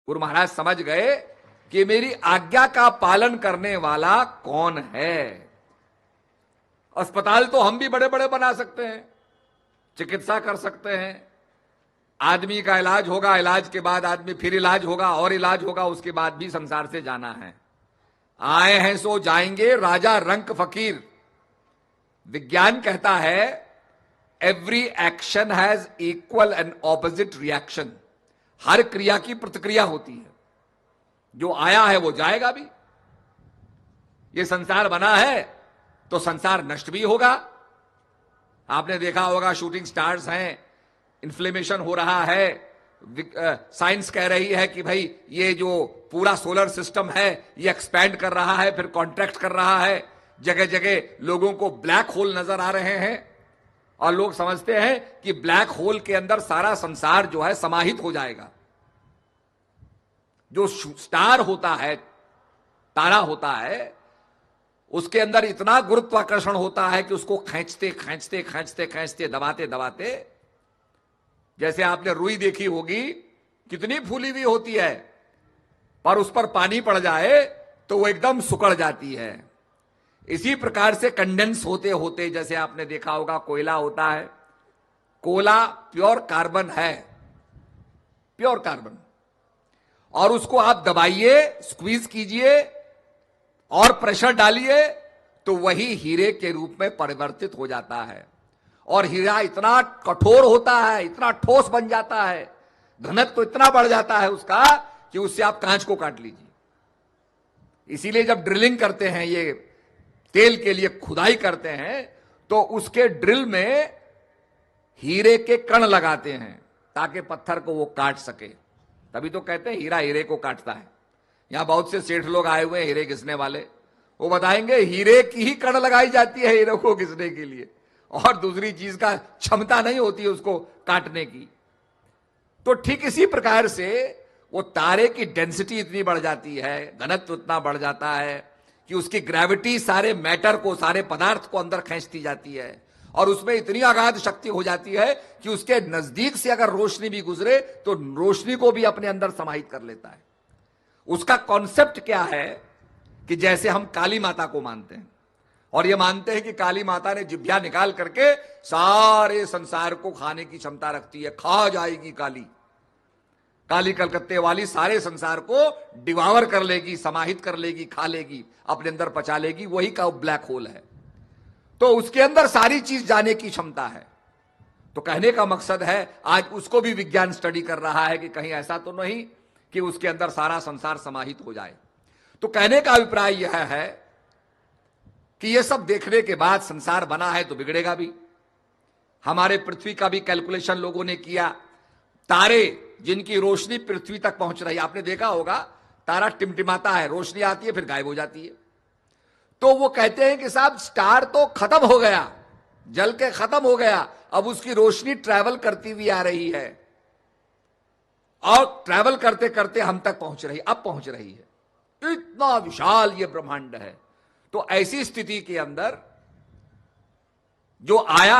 गुरु महाराज समझ गए कि मेरी आज्ञा का पालन करने वाला कौन है। अस्पताल तो हम भी बड़े बड़े बना सकते हैं, चिकित्सा कर सकते हैं, आदमी का इलाज होगा, इलाज के बाद आदमी फिर इलाज होगा और इलाज होगा, उसके बाद भी संसार से जाना है। आए हैं सो जाएंगे, राजा रंक फकीर। विज्ञान कहता है every action has equal and opposite reaction. हर क्रिया की प्रतिक्रिया होती है, जो आया है वो जाएगा भी। ये संसार बना है तो संसार नष्ट भी होगा। आपने देखा होगा शूटिंग स्टार्स हैं, इन्फ्लेमेशन हो रहा है, साइंस कह रही है कि भाई ये जो पूरा सोलर सिस्टम है ये एक्सपैंड कर रहा है, फिर कॉन्ट्रैक्ट कर रहा है। जगह जगह लोगों को ब्लैक होल नजर आ रहे हैं और लोग समझते हैं कि ब्लैक होल के अंदर सारा संसार जो है समाहित हो जाएगा। जो स्टार होता है, तारा होता है, उसके अंदर इतना गुरुत्वाकर्षण होता है कि उसको खींचते खींचते खींचते खींचते दबाते दबाते, जैसे आपने रुई देखी होगी कितनी फूली हुई होती है, पर उस पर पानी पड़ जाए तो वो एकदम सुकड़ जाती है। इसी प्रकार से कंडेंस होते होते, जैसे आपने देखा होगा कोयला होता है, कोयला प्योर कार्बन है, प्योर कार्बन, और उसको आप दबाइए, स्क्वीज कीजिए और प्रेशर डालिए तो वही हीरे के रूप में परिवर्तित हो जाता है। और हीरा इतना कठोर होता है, इतना ठोस बन जाता है, घनत्व तो इतना बढ़ जाता है उसका कि उससे आप कांच को काट लीजिए। इसीलिए जब ड्रिलिंग करते हैं, ये तेल के लिए खुदाई करते हैं, तो उसके ड्रिल में हीरे के कण लगाते हैं ताकि पत्थर को वो काट सके। तभी तो कहते हैं हीरा हीरे को काटता है। यहां बहुत से सेठ लोग आए हुए हैं हीरे घिसने वाले, वो बताएंगे हीरे की ही कण लगाई जाती है हीरे को घिसने के लिए, और दूसरी चीज का क्षमता नहीं होती है उसको काटने की। तो ठीक इसी प्रकार से वो तारे की डेंसिटी इतनी बढ़ जाती है, घनत्व इतना बढ़ जाता है कि उसकी ग्रेविटी सारे मैटर को, सारे पदार्थ को अंदर खींचती जाती है, और उसमें इतनी अगाध शक्ति हो जाती है कि उसके नजदीक से अगर रोशनी भी गुजरे तो रोशनी को भी अपने अंदर समाहित कर लेता है। उसका कॉन्सेप्ट क्या है कि जैसे हम काली माता को मानते हैं और ये मानते हैं कि काली माता ने जिभ्या निकाल करके सारे संसार को खाने की क्षमता रखती है, खा जाएगी काली, काली कलकत्ते वाली सारे संसार को डिवावर कर लेगी, समाहित कर लेगी, खा लेगी, अपने अंदर पचा लेगी। वही का ब्लैक होल है। तो उसके अंदर सारी चीज जाने की क्षमता है। तो कहने का मकसद है आज उसको भी विज्ञान स्टडी कर रहा है कि कहीं ऐसा तो नहीं कि उसके अंदर सारा संसार समाहित हो जाए। तो कहने का अभिप्राय यह है कि यह सब देखने के बाद संसार बना है तो बिगड़ेगा भी। हमारे पृथ्वी का भी कैलकुलेशन लोगों ने किया। तारे जिनकी रोशनी पृथ्वी तक पहुंच रही है, आपने देखा होगा तारा टिमटिमाता है, रोशनी आती है फिर गायब हो जाती है। तो वो कहते हैं कि साहब स्टार तो खत्म हो गया, जल के खत्म हो गया, अब उसकी रोशनी ट्रैवल करती हुई आ रही है और ट्रैवल करते करते हम तक पहुंच रही, अब पहुंच रही है। इतना विशाल ये ब्रह्मांड है। तो ऐसी स्थिति के अंदर जो आया है